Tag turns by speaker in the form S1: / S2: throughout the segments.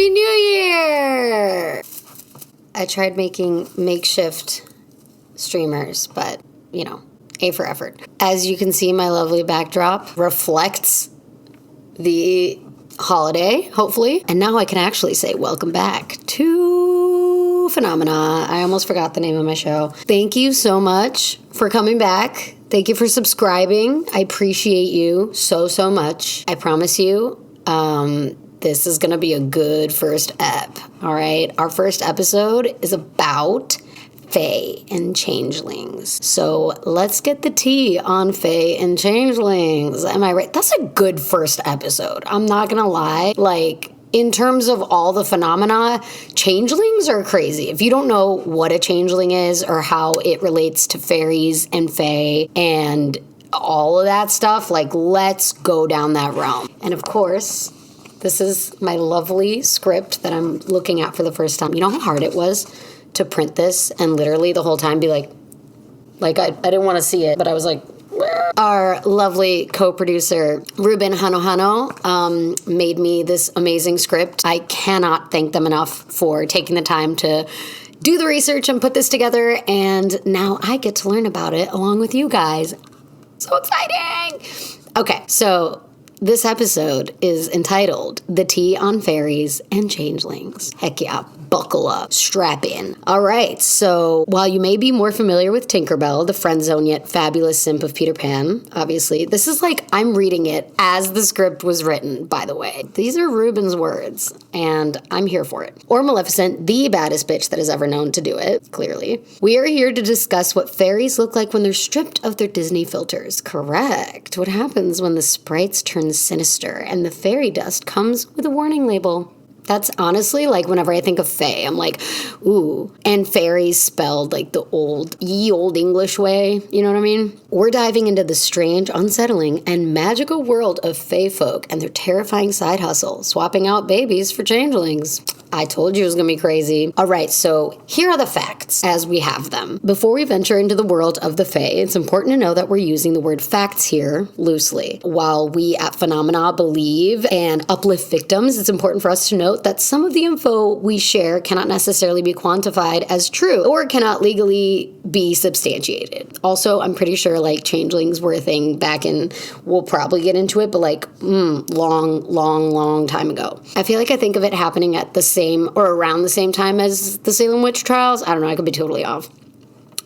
S1: Happy New Year! I tried making makeshift streamers, but, you know, A for effort. As you can see, my lovely backdrop reflects the holiday, hopefully. And now I can actually say welcome back to Phenomena. I almost forgot the name of my show. Thank you so much for coming back. Thank you for subscribing. I appreciate you so, so much. I promise you, this is going to be a good first ep, all right? Our first episode is about Fae and Changelings. So let's get the tea on Fae and Changelings. Am I right? That's a good first episode. I'm not going to lie. Like, in terms of all the phenomena, changelings are crazy. If you don't know what a changeling is or how it relates to fairies and fae and all of that stuff, like, let's go down that realm. And of course, this is my lovely script that I'm looking at for the first time. You know how hard it was to print this and literally the whole time be like I didn't want to see it, but I was like, our lovely co-producer, Ruben Hano, made me this amazing script. I cannot thank them enough for taking the time to do the research and put this together, and now I get to learn about it along with you guys. So exciting! Okay, so this episode is entitled The Tea on Fairies and Changelings. Heck yeah, buckle up, strap in. All right, so while you may be more familiar with Tinkerbell, the friend zone yet fabulous simp of Peter Pan, obviously, this is like I'm reading it as the script was written, by the way. These are Ruben's words, and I'm here for it. Or Maleficent, the baddest bitch that is ever known to do it, clearly. We are here to discuss what fairies look like when they're stripped of their Disney filters. Correct. What happens when the sprites turn sinister and the fairy dust comes with a warning label. That's honestly, like, whenever I think of fae, I'm like, ooh. And fairies spelled like the old English way, you know what I mean? We're diving into the strange, unsettling, and magical world of fae folk and their terrifying side hustle, swapping out babies for changelings. I told you it was going to be crazy. All right, so here are the facts as we have them. Before we venture into the world of the fae, it's important to know that we're using the word facts here loosely. While we at Phenomena believe and uplift victims, it's important for us to note that some of the info we share cannot necessarily be quantified as true or cannot legally be substantiated. Also, I'm pretty sure like changelings were a thing back in, we'll probably get into it, but like long time ago. I feel like I think of it happening at the same or around the same time as the Salem witch trials. I don't know, I could be totally off.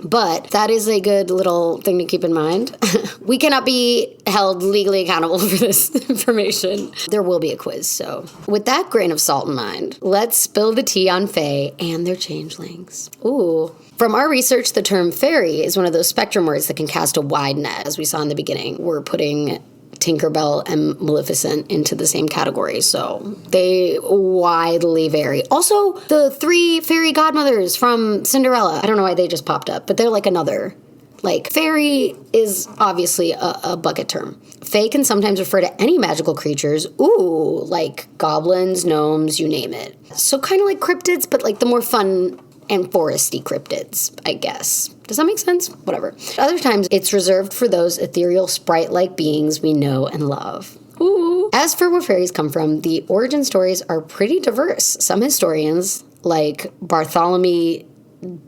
S1: But that is a good little thing to keep in mind. We cannot be held legally accountable for this information. There will be a quiz, so with that grain of salt in mind, let's spill the tea on fae and their changelings. Ooh. From our research, the term fairy is one of those spectrum words that can cast a wide net. As we saw in the beginning, we're putting Tinkerbell and Maleficent into the same category, so they widely vary. Also, the 3 fairy godmothers from Cinderella, I don't know why they just popped up, but they're like another. Like, fairy is obviously a bucket term. Fae can sometimes refer to any magical creatures, like goblins, gnomes, you name it. So kind of like cryptids, but like the more fun and foresty cryptids, I guess. Does that make sense? Whatever. Other times, it's reserved for those ethereal, sprite-like beings we know and love. Ooh. As for where fairies come from, the origin stories are pretty diverse. Some historians, like Bartholomew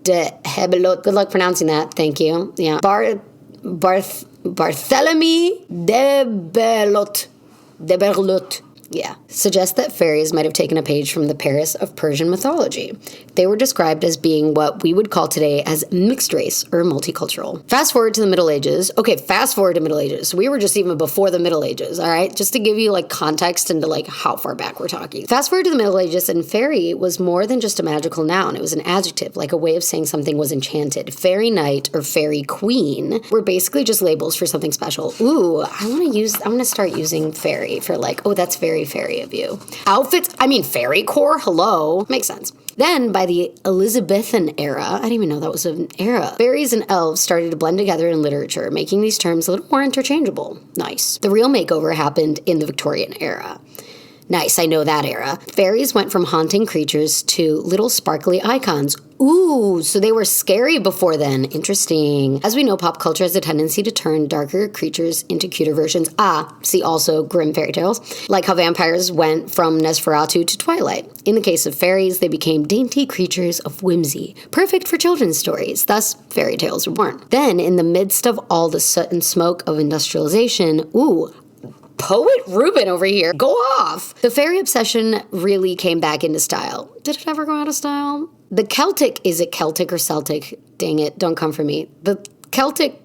S1: de Hebelot, good luck pronouncing that, thank you. Yeah. Bartholomew de Berlot. Yeah. Suggests that fairies might have taken a page from the Paris of Persian mythology. They were described as being what we would call today as mixed race or multicultural. Fast forward to the Middle Ages. Okay, fast forward to Middle Ages. So we were just even before the Middle Ages, all right? Just to give you like context into like how far back we're talking. Fast forward to the Middle Ages, and fairy was more than just a magical noun. It was an adjective, like a way of saying something was enchanted. Fairy knight or fairy queen were basically just labels for something special. Ooh, I'm gonna start using fairy for like, oh, that's very fairy of you. Outfits, fairy core, hello. Makes sense. Then, by the Elizabethan era, I didn't even know that was an era, fairies and elves started to blend together in literature, making these terms a little more interchangeable. Nice. The real makeover happened in the Victorian era. Nice, I know that era. Fairies went from haunting creatures to little sparkly icons. Ooh, so they were scary before then. Interesting. As we know, pop culture has a tendency to turn darker creatures into cuter versions. See also grim fairy tales. Like how vampires went from Nosferatu to Twilight. In the case of fairies, they became dainty creatures of whimsy, perfect for children's stories. Thus, fairy tales were born. Then, in the midst of all the soot and smoke of industrialization, Poet Ruben over here, go off! The fairy obsession really came back into style. Did it ever go out of style? The Celtic, is it Celtic or Celtic? Dang it, don't come for me. The Celtic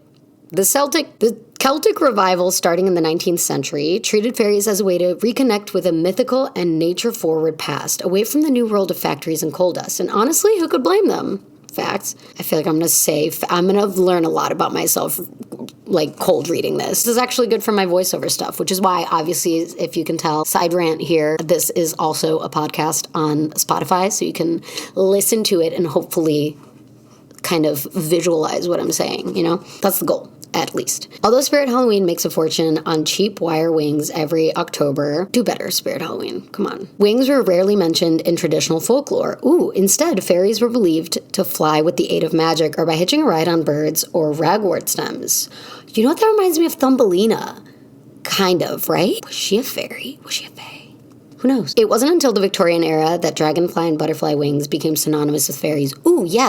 S1: revival starting in the 19th century treated fairies as a way to reconnect with a mythical and nature-forward past, away from the new world of factories and coal dust. And honestly, who could blame them? Facts. I feel like I'm going to learn a lot about myself, like cold reading this. This is actually good for my voiceover stuff, which is why, obviously, if you can tell, side rant here, this is also a podcast on Spotify, so you can listen to it and hopefully kind of visualize what I'm saying, That's the goal. At least. Although Spirit Halloween makes a fortune on cheap wire wings every October, do better, Spirit Halloween. Come on. Wings were rarely mentioned in traditional folklore. Instead, fairies were believed to fly with the aid of magic or by hitching a ride on birds or ragwort stems. You know what that reminds me of? Thumbelina. Kind of, right? Was she a fairy? Was she a fae? Who knows? It wasn't until the Victorian-era that dragonfly and butterfly wings became synonymous with fairies.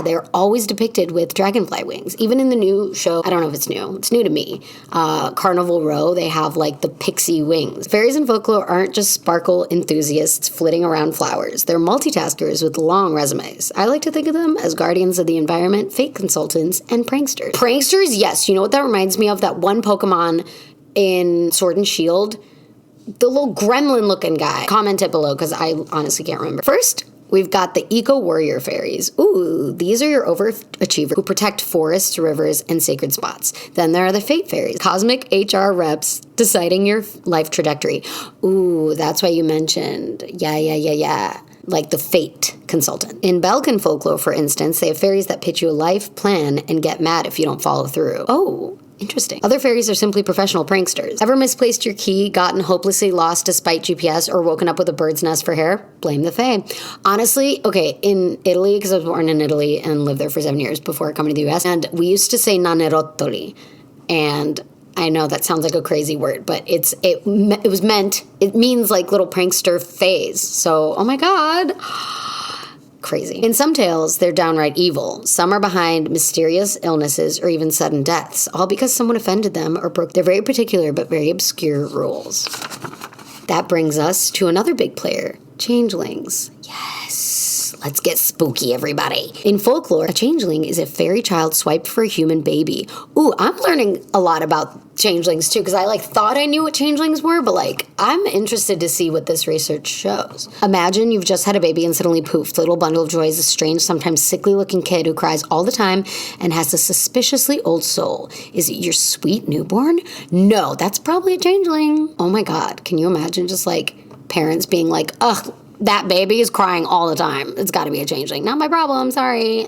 S1: They're always depicted with dragonfly wings. Even in the new show, I don't know if it's new. It's new to me. Carnival Row, they have like the pixie wings. Fairies in folklore aren't just sparkle enthusiasts flitting around flowers. They're multitaskers with long resumes. I like to think of them as guardians of the environment, fake consultants, and pranksters. Pranksters, yes. You know what that reminds me of? That one Pokemon in Sword and Shield? The little gremlin-looking guy. Comment it below, because I honestly can't remember. First, we've got the eco-warrior fairies. These are your overachievers who protect forests, rivers, and sacred spots. Then there are the fate fairies, cosmic HR reps deciding your life trajectory. That's why you mentioned. Yeah. Like the fate consultant. In Balkan folklore, for instance, they have fairies that pitch you a life plan and get mad if you don't follow through. Interesting. Other fairies are simply professional pranksters. Ever misplaced your key, gotten hopelessly lost despite GPS, or woken up with a bird's nest for hair? Blame the fae. Honestly, in Italy, because I was born in Italy and lived there for 7 years before coming to the US, and we used to say nanerottoli. And I know that sounds like a crazy word, but it means like little prankster fays. So, oh my God. Crazy. In some tales, they're downright evil. Some are behind mysterious illnesses or even sudden deaths, all because someone offended them or broke their very particular but very obscure rules. That brings us to another big player, changelings. Yes, let's get spooky, everybody. In folklore, a changeling is a fairy child swiped for a human baby. I'm learning a lot about changelings too, because I thought I knew what changelings were, but I'm interested to see what this research shows. Imagine you've just had a baby and suddenly poof, the little bundle of joy is a strange, sometimes sickly looking kid who cries all the time and has a suspiciously old soul. Is it your sweet newborn? No, that's probably a changeling. Oh my God, can you imagine just parents being like, ugh, that baby is crying all the time. It's got to be a changeling. Not my problem, sorry.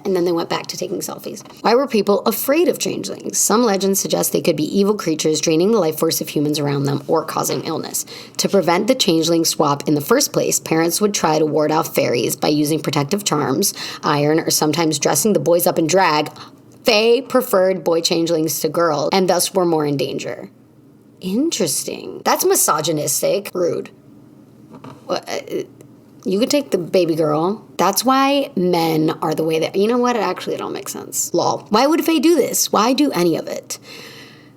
S1: And then they went back to taking selfies. Why were people afraid of changelings? Some legends suggest they could be evil creatures draining the life force of humans around them or causing illness. To prevent the changeling swap in the first place, parents would try to ward off fairies by using protective charms, iron, or sometimes dressing the boys up in drag. Fae preferred boy changelings to girls, and thus were more in danger. Interesting. That's misogynistic. Rude. You could take the baby girl. That's why men are the way that... You know what? It all makes sense. Lol. Why would Fae do this? Why do any of it?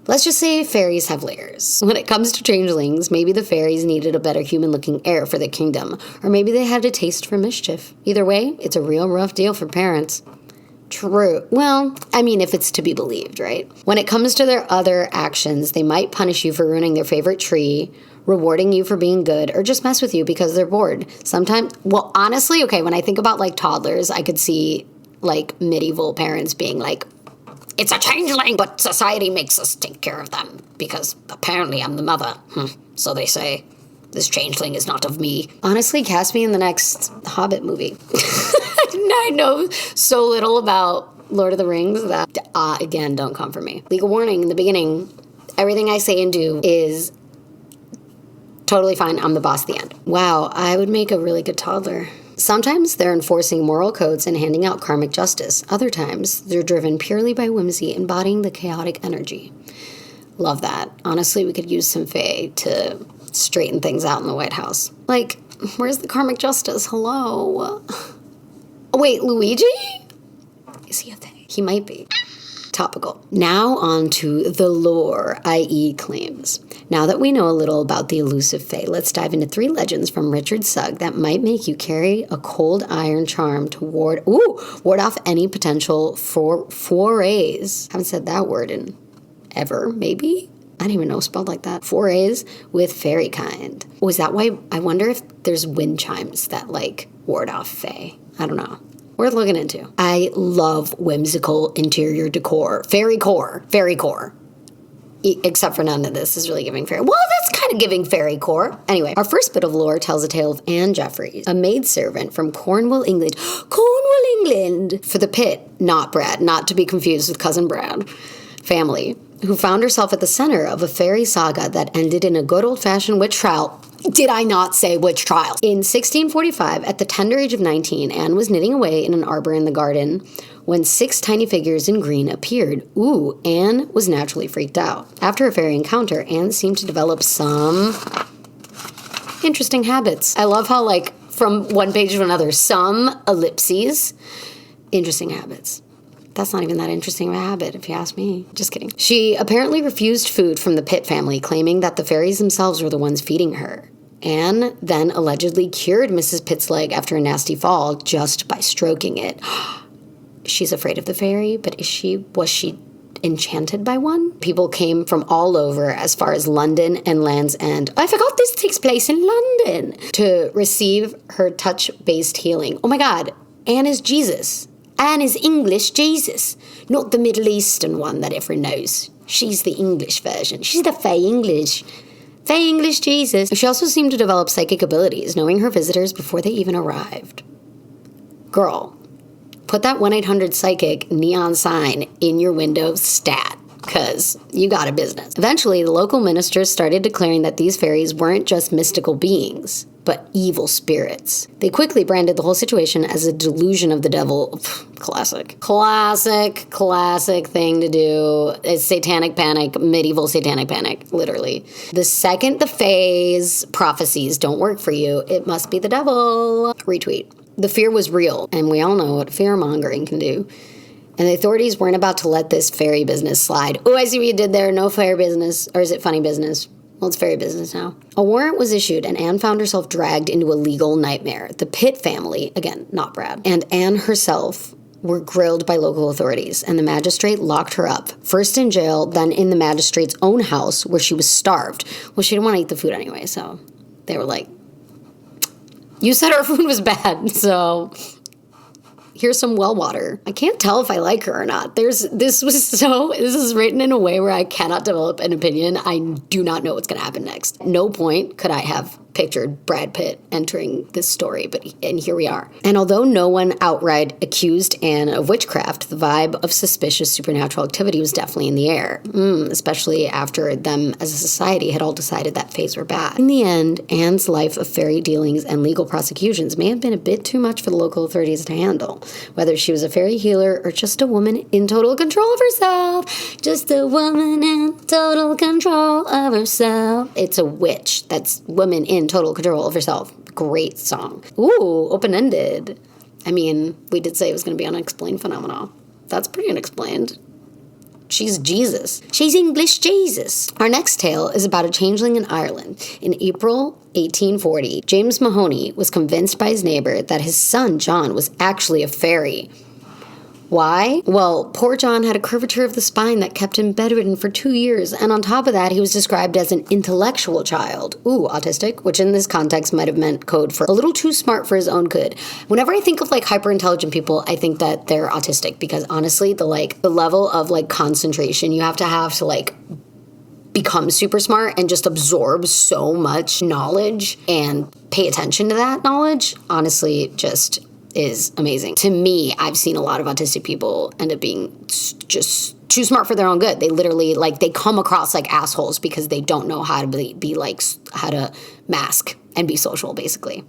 S1: Let's just say fairies have layers. When it comes to changelings, maybe the fairies needed a better human-looking heir for their kingdom. Or maybe they had a taste for mischief. Either way, it's a real rough deal for parents. True. Well, if it's to be believed, right? When it comes to their other actions, they might punish you for ruining their favorite tree, rewarding you for being good, or just mess with you because they're bored. Sometimes, honestly, when I think about toddlers, I could see medieval parents being it's a changeling, but society makes us take care of them because apparently I'm the mother. So they say, this changeling is not of me. Honestly, cast me in the next Hobbit movie. I know so little about Lord of the Rings that, again, don't come for me. Legal warning in the beginning, everything I say and do is Totally fine. I'm the boss at the end. Wow, I would make a really good toddler. Sometimes they're enforcing moral codes and handing out karmic justice. Other times, they're driven purely by whimsy, embodying the chaotic energy. Love that. Honestly, we could use some Fae to straighten things out in the White House. Like, where's the karmic justice? Hello? Oh, wait, Luigi? Is he a Fae? He might be. Topical. Now on to the lore, i.e. claims. Now that we know a little about the elusive Fae, let's dive into 3 legends from Richard Sugg that might make you carry a cold iron charm to ward off any potential forays. Haven't said that word in ever, maybe? I don't even know spelled like that. Forays with fairy kind. Oh, is that why? I wonder if there's wind chimes that, like, ward off Fae. I don't know. Worth looking into. I love whimsical interior decor. Fairy core. Except for none of this is really giving fairy. Well, that's kind of giving fairy core. Anyway, our first bit of lore tells a tale of Anne Jefferies, a maidservant from Cornwall, England. Cornwall, England! For the Pitt, not Brad, not to be confused with Cousin Brad, family, who found herself at the center of a fairy saga that ended in a good old-fashioned witch trial. Did I not say witch trial? In 1645, at the tender age of 19, Anne was knitting away in an arbor in the garden when 6 tiny figures in green appeared. Ooh, Anne was naturally freaked out. After a fairy encounter, Anne seemed to develop some interesting habits. I love how, like, from one page to another, some ellipses, interesting habits. That's not even that interesting of a habit, if you ask me. Just kidding. She apparently refused food from the Pitt family, claiming that the fairies themselves were the ones feeding her. Anne then allegedly cured Mrs. Pitt's leg after a nasty fall just by stroking it. She's afraid of the fairy, but was she enchanted by one? People came from all over, as far as London and Land's End. I forgot this takes place in London. To receive her touch-based healing. Oh my God, Anne is Jesus. Anne is English Jesus, not the Middle Eastern one that everyone knows. She's the English version. She's the Fae English Jesus. She also seemed to develop psychic abilities, knowing her visitors before they even arrived. Girl, put that 1-800-PSYCHIC neon sign in your window stat, because you got a business. Eventually, the local ministers started declaring that these fairies weren't just mystical beings, but evil spirits. They quickly branded the whole situation as a delusion of the devil. Classic thing to do. It's satanic panic, medieval satanic panic, literally. The second the Fae's prophecies don't work for you, it must be the devil. Retweet. The fear was real, and we all know what fear-mongering can do. And the authorities weren't about to let this fairy business slide. Oh, I see what you did there. No fairy business. Or is it funny business? Well, it's fairy business now. A warrant was issued, and Anne found herself dragged into a legal nightmare. The Pitt family, again, not Brad, and Anne herself were grilled by local authorities, and the magistrate locked her up, first in jail, then in the magistrate's own house, where she was starved. Well, she didn't want to eat the food anyway, so they were like, you said our food was bad, so here's some well water. I can't tell if I like her or not. This is written in a way where I cannot develop an opinion. I do not know what's going to happen next. No point could I have pictured Brad Pitt entering this story, and here we are. And although no one outright accused Anne of witchcraft, the vibe of suspicious supernatural activity was definitely in the air, especially after them as a society had all decided that fays were bad. In the end, Anne's life of fairy dealings and legal prosecutions may have been a bit too much for the local authorities to handle, whether she was a fairy healer or just a woman in total control of herself. Just a woman in total control of herself. It's a witch. That's woman in total control of herself. Great song. Ooh, open-ended. I mean, we did say it was going to be unexplained phenomena. That's pretty unexplained. She's Jesus. She's English Jesus. Our next tale is about a changeling in Ireland. In April 1840, James Mahony was convinced by his neighbor that his son, John, was actually a fairy. Why? Well, poor John had a curvature of the spine that kept him bedridden for 2 years, and on top of that, he was described as an intellectual child. Ooh, autistic, which in this context might have meant code for a little too smart for his own good. Whenever I think of, like, hyper-intelligent people, I think that they're autistic, because honestly, the level of, like, concentration you have to, like, become super smart and just absorb so much knowledge and pay attention to that knowledge, honestly, just is amazing. To me, I've seen a lot of autistic people end up being just too smart for their own good. They literally, like, they come across like assholes because they don't know how to be like, how to mask and be social, basically.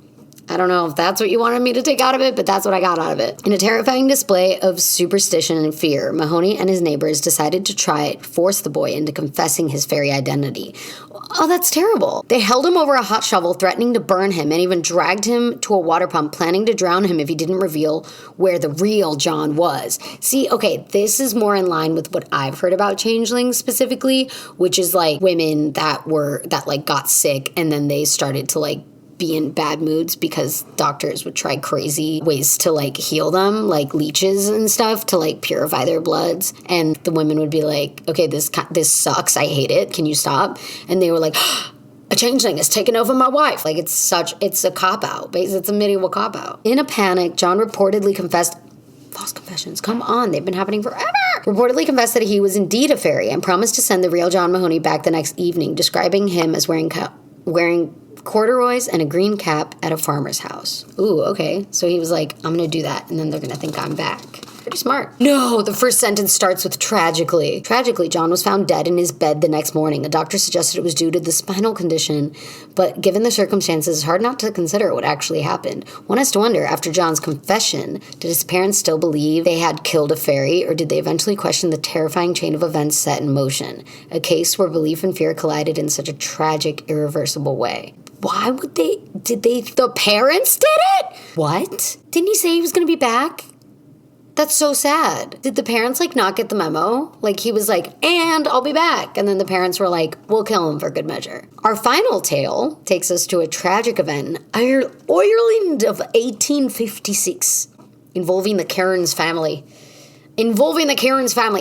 S1: I don't know if that's what you wanted me to take out of it, but that's what I got out of it. In a terrifying display of superstition and fear, Mahony and his neighbors decided to force the boy into confessing his fairy identity. Oh, that's terrible. They held him over a hot shovel, threatening to burn him, and even dragged him to a water pump, planning to drown him if he didn't reveal where the real John was. See, okay, this is more in line with what I've heard about changelings specifically, which is like women that like got sick and then they started to like be in bad moods because doctors would try crazy ways to like heal them, like leeches and stuff to like purify their bloods. And the women would be like, okay, this sucks. I hate it. Can you stop? And they were like, a changeling has taken over my wife. Like it's a cop-out. It's a medieval cop-out. In a panic, John reportedly confessed. False confessions. Come on. They've been happening forever. Reportedly confessed that he was indeed a fairy and promised to send the real John Mahony back the next evening, describing him as wearing corduroys and a green cap at a farmer's house. Ooh, okay. So he was like, I'm going to do that, and then they're going to think I'm back. Pretty smart. No, the first sentence starts with tragically. Tragically, John was found dead in his bed the next morning. A doctor suggested it was due to the spinal condition, but given the circumstances, it's hard not to consider what actually happened. One has to wonder, after John's confession, did his parents still believe they had killed a fairy, or did they eventually question the terrifying chain of events set in motion? A case where belief and fear collided in such a tragic, irreversible way. Why would the parents did it? What? Didn't he say he was going to be back? That's so sad. Did the parents, like, not get the memo? Like, he was like, and I'll be back. And then the parents were like, we'll kill him for good measure. Our final tale takes us to a tragic event, Ireland of 1856, involving the Cairns family.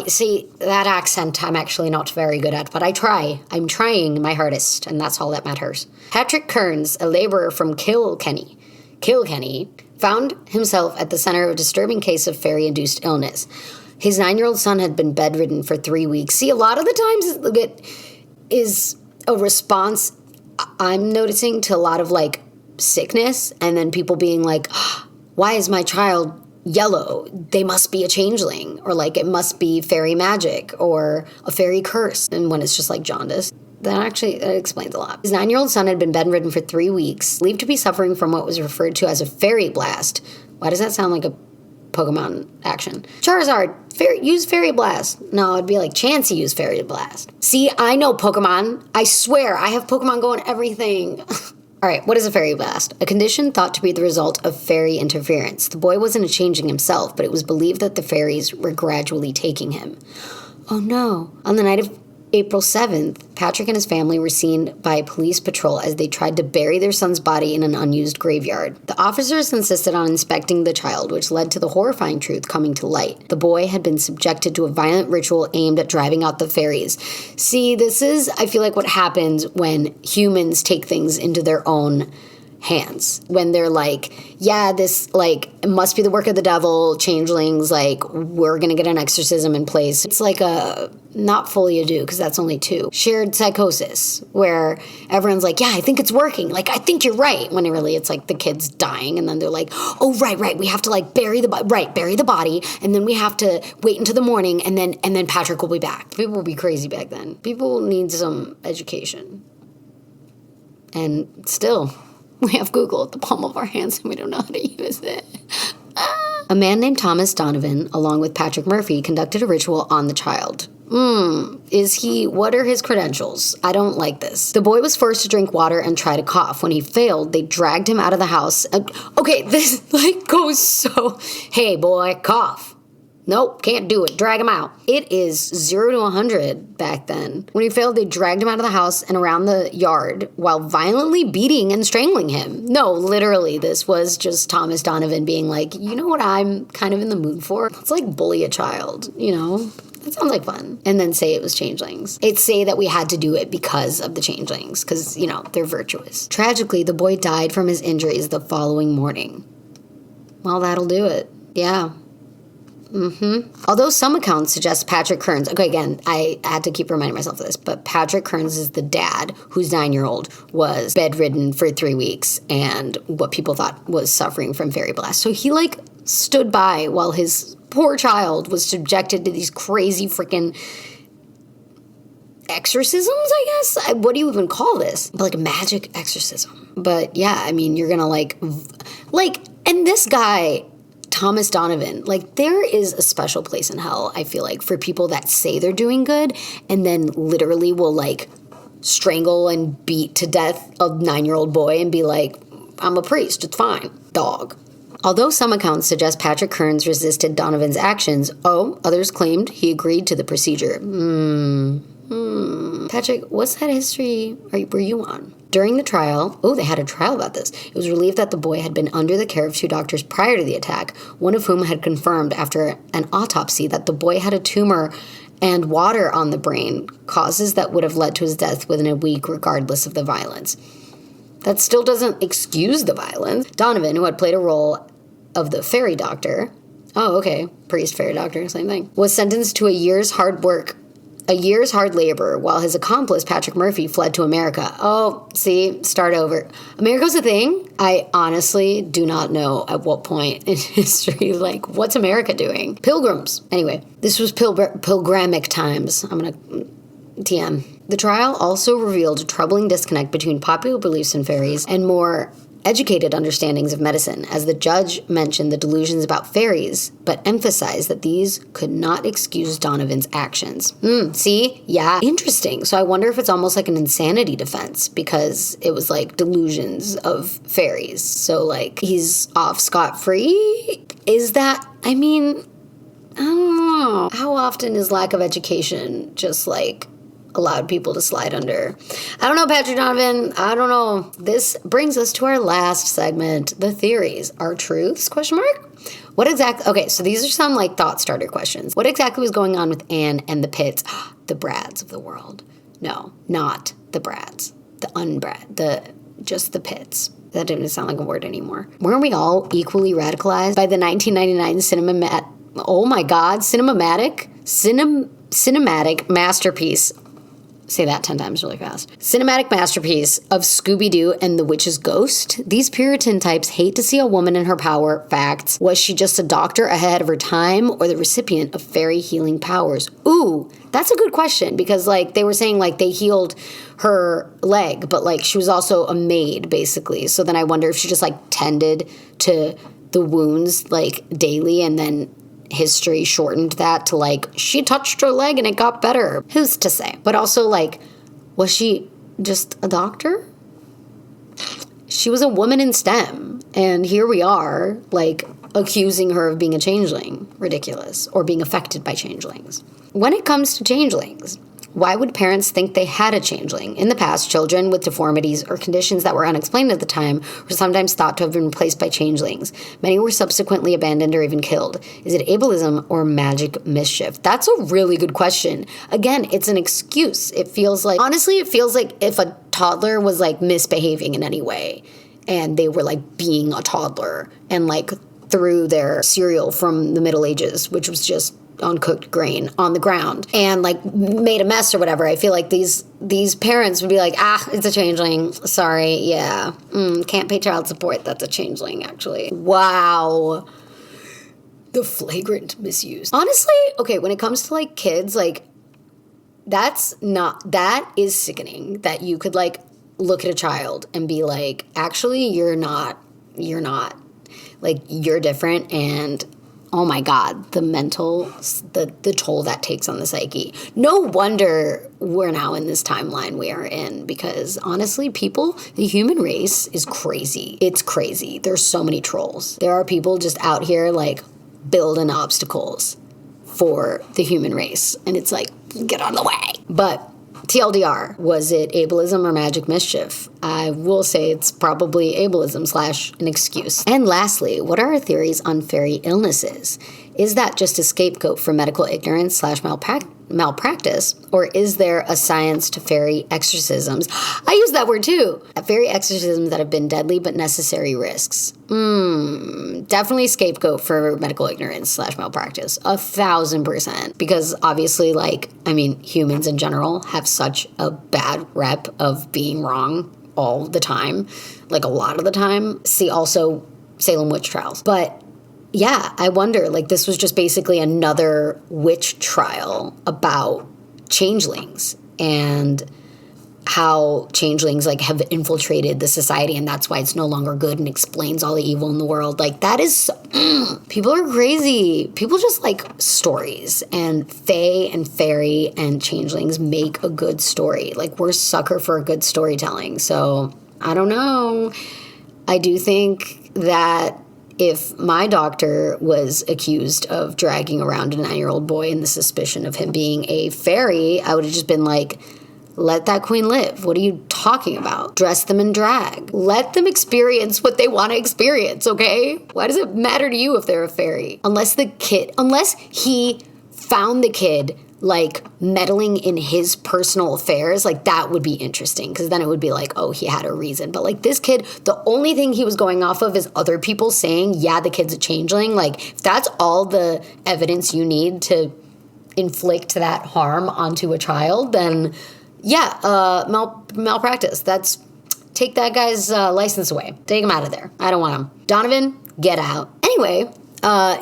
S1: See, that accent I'm actually not very good at, but I try. I'm trying my hardest, and that's all that matters. Patrick Kearns, a laborer from Kilkenny, found himself at the center of a disturbing case of fairy-induced illness. His 9-year-old son had been bedridden for 3 weeks. See, a lot of the times it is a response I'm noticing to a lot of, like, sickness, and then people being like, why is my child yellow? They must be a changeling, or like it must be fairy magic or a fairy curse. And when it's just like jaundice, that explains a lot. His 9-year-old son had been bedridden for 3 weeks, believed to be suffering from what was referred to as a fairy blast. Why does that sound like a Pokemon action? Charizard, use fairy blast. No, it'd be like Chansey use fairy blast. See, I know Pokemon. I swear, I have Pokemon Go and everything. All right, what is a fairy blast? A condition thought to be the result of fairy interference. The boy wasn't a changeling himself, but it was believed that the fairies were gradually taking him. Oh no. On the night of April 7th, Patrick and his family were seen by a police patrol as they tried to bury their son's body in an unused graveyard. The officers insisted on inspecting the child, which led to the horrifying truth coming to light. The boy had been subjected to a violent ritual aimed at driving out the fairies. See, this is, I feel like, what happens when humans take things into their own hands. When they're like, yeah, this, like, must be the work of the devil, changelings, like, we're gonna get an exorcism in place. It's like a, not fully a do, because that's only 2. Shared psychosis, where everyone's like, yeah, I think it's working. Like, I think you're right. When really it's like the kid's dying, and then they're like, oh, right, we have to, like, bury the body, and then we have to wait until the morning, and then Patrick will be back. People will be crazy back then. People need some education. And still, we have Google at the palm of our hands and we don't know how to use it. A man named Thomas Donovan, along with Patrick Murphy, conducted a ritual on the child. What are his credentials? I don't like this. The boy was forced to drink water and try to cough. When he failed, they dragged him out of the house. Okay, this goes so, hey boy, cough. Nope, can't do it. Drag him out. It is 0 to 100 back then. When he failed, they dragged him out of the house and around the yard while violently beating and strangling him. No, literally, this was just Thomas Donovan being like, you know what I'm kind of in the mood for? Let's, like, bully a child, you know? That sounds like fun. And then say it was changelings. It's say that we had to do it because of the changelings, because, you know, they're virtuous. Tragically, the boy died from his injuries the following morning. Well, that'll do it. Yeah. Although some accounts suggest Patrick Kearns, okay, again, I had to keep reminding myself of this, but Patrick Kearns is the dad whose 9-year-old was bedridden for 3 weeks and what people thought was suffering from fairy blast. So he, like, stood by while his poor child was subjected to these crazy freaking exorcisms, I guess? What do you even call this? Like a magic exorcism. But yeah, I mean, you're gonna and this guy, Thomas Donovan, like, there is a special place in hell, I feel like, for people that say they're doing good and then literally will, like, strangle and beat to death a 9-year-old boy and be like, I'm a priest, it's fine, dog. Although some accounts suggest Patrick Kearns resisted Donovan's actions, others claimed he agreed to the procedure. Patrick, what's that history were you on? During the trial, they had a trial about this. It was relieved that the boy had been under the care of 2 doctors prior to the attack, one of whom had confirmed after an autopsy that the boy had a tumor and water on the brain, causes that would have led to his death within a week regardless of the violence. That still doesn't excuse the violence. Donovan, who had played a role of the fairy doctor, priest, fairy doctor, same thing, was sentenced to a year's hard labor, while his accomplice, Patrick Murphy, fled to America. Start over. America's a thing? I honestly do not know at what point in history, like, what's America doing? Pilgrims. Anyway, this was pilgramic times. I'm going to TM. The trial also revealed a troubling disconnect between popular beliefs in fairies and more educated understandings of medicine, as the judge mentioned the delusions about fairies, but emphasized that these could not excuse Donovan's actions. See? Yeah. Interesting. So I wonder if it's almost like an insanity defense, because it was like delusions of fairies. So, like, he's off scot-free? Is that, I mean, I don't know. How often is lack of education just, like, allowed people to slide under? I don't know, Patrick Donovan. I don't know. This brings us to our last segment, the theories. Are truths? ? What exactly? Okay, so these are some, like, thought starter questions. What exactly was going on with Anne and the Pitts? The Brads of the world. No, not the Brads. The just the Pitts. That didn't sound like a word anymore. Weren't we all equally radicalized by the 1999 cinematic masterpiece? Say that 10 times really fast. Cinematic masterpiece of Scooby-Doo and the Witch's Ghost. These Puritan types hate to see a woman in her power. Facts. Was she just a doctor ahead of her time, or the recipient of fairy healing powers? Ooh, that's a good question, because, like, they were saying, like, they healed her leg, but, like, she was also a maid, basically. So then I wonder if she just, like, tended to the wounds, like, daily, and then history shortened that to, like, she touched her leg and it got better. Who's to say? But also, like, was she just a doctor? She was a woman in STEM, and here we are, like, accusing her of being a changeling. Ridiculous. Or being affected by changelings. When it comes to changelings, why would parents think they had a changeling? In the past, children with deformities or conditions that were unexplained at the time were sometimes thought to have been replaced by changelings. Many were subsequently abandoned or even killed. Is it abelism or magic mischief? That's a really good question. Again, it's an excuse. Honestly, it feels like if a toddler was, like, misbehaving in any way, and they were, like, being a toddler, and, like, threw their cereal from the Middle Ages, which was just uncooked grain on the ground, and, like, made a mess or whatever. I feel like these parents would be like, it's a changeling. Sorry, yeah. Can't pay child support. That's a changeling, actually. Wow. The flagrant misuse. Honestly, okay, when it comes to, like, kids, like, that is sickening that you could, like, look at a child and be like, actually, you're not, like, you're different, and oh my God, the toll that takes on the psyche. No wonder we're now in this timeline we are in, because honestly, the human race is crazy. It's crazy. There's so many trolls. There are people just out here, like, building obstacles for the human race. And it's like, get out of the way. But TLDR, was it ableism or magic mischief? I will say it's probably ableism / an excuse. And lastly, what are our theories on fairy illnesses? Is that just a scapegoat for medical ignorance / malpractice, or is there a science to fairy exorcisms? I use that word too. Fairy exorcisms that have been deadly but necessary risks. Definitely scapegoat for medical ignorance / malpractice. 1,000%. Because obviously, like, I mean, humans in general have such a bad rep of being wrong all the time. Like, a lot of the time. See also Salem witch trials. But yeah, I wonder, like, this was just basically another witch trial about changelings and how changelings, like, have infiltrated the society, and that's why it's no longer good and explains all the evil in the world. Like, that is, people are crazy. People just like stories, and fae and fairy and changelings make a good story. Like, we're sucker for a good storytelling. So, I don't know. I do think that if my doctor was accused of dragging around a 9-year-old boy in the suspicion of him being a fairy, I would have just been like, let that queen live. What are you talking about? Dress them in drag. Let them experience what they want to experience, okay? Why does it matter to you if they're a fairy? Unless he found the kid, like, meddling in his personal affairs, like, that would be interesting, because then it would be like, oh, he had a reason. But, like, this kid, the only thing he was going off of is other people saying, yeah, the kid's a changeling. Like, if that's all the evidence you need to inflict that harm onto a child, then yeah, malpractice. Take that guy's license away. Take him out of there. I don't want him. Donovan, get out. Anyway,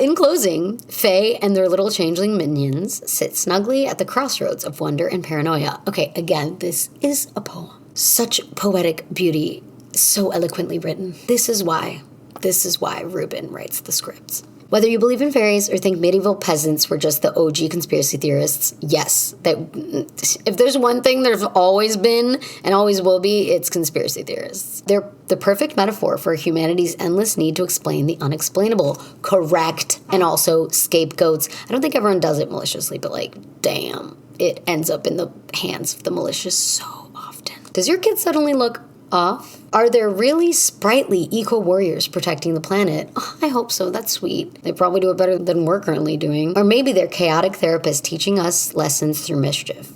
S1: in closing, Fae and their little changeling minions sit snugly at the crossroads of wonder and paranoia. Okay, again, this is a poem. Such poetic beauty, so eloquently written. This is why Reuben writes the scripts. Whether you believe in fairies or think medieval peasants were just the OG conspiracy theorists, yes. If there's one thing there's always been and always will be, it's conspiracy theorists. They're the perfect metaphor for humanity's endless need to explain the unexplainable. Correct. And also scapegoats. I don't think everyone does it maliciously, but, like, damn, it ends up in the hands of the malicious so often. Does your kid suddenly look off? Are there really sprightly eco-warriors protecting the planet? Oh, I hope so. That's sweet. They probably do it better than we're currently doing. Or maybe they're chaotic therapists teaching us lessons through mischief.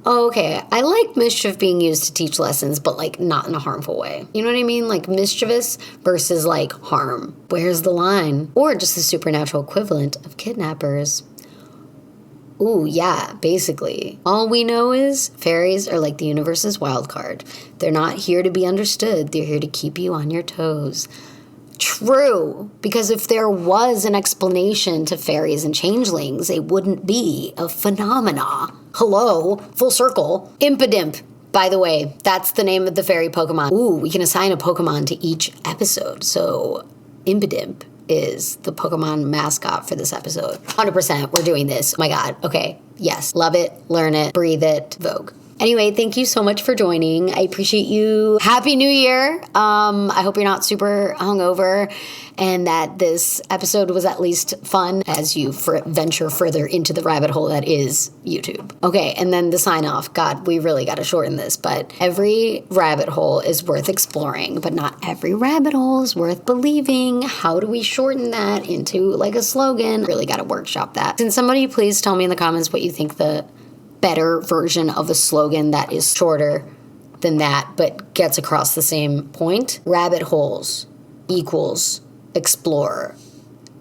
S1: Oh, okay, I like mischief being used to teach lessons, but, like, not in a harmful way. You know what I mean? Like, mischievous versus, like, harm. Where's the line? Or just the supernatural equivalent of kidnappers. Ooh, yeah, basically. All we know is fairies are like the universe's wild card. They're not here to be understood. They're here to keep you on your toes. True, because if there was an explanation to fairies and changelings, it wouldn't be a phenomena. Hello, full circle. Impidimp, by the way, that's the name of the fairy Pokemon. Ooh, we can assign a Pokemon to each episode. So, Impidimp is the Pokemon mascot for this episode. 100%, we're doing this. Oh my god. Okay. Yes. Love it. Learn it. Breathe it. Vogue. Anyway, thank you so much for joining. I appreciate you. Happy New Year. I hope you're not super hungover and that this episode was at least fun as you venture further into the rabbit hole that is YouTube. Okay, and then the sign off. God, we really got to shorten this, but every rabbit hole is worth exploring, but not every rabbit hole is worth believing. How do we shorten that into, like, a slogan? Really got to workshop that. Can somebody please tell me in the comments what you think the better version of a slogan that is shorter than that but gets across the same point? Rabbit holes equals explore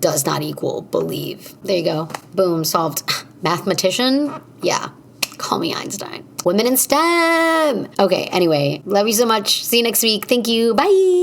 S1: does not equal believe. There you go. Boom, solved. Mathematician? Yeah. Call me Einstein. Women in STEM! Okay, anyway. Love you so much. See you next week. Thank you. Bye!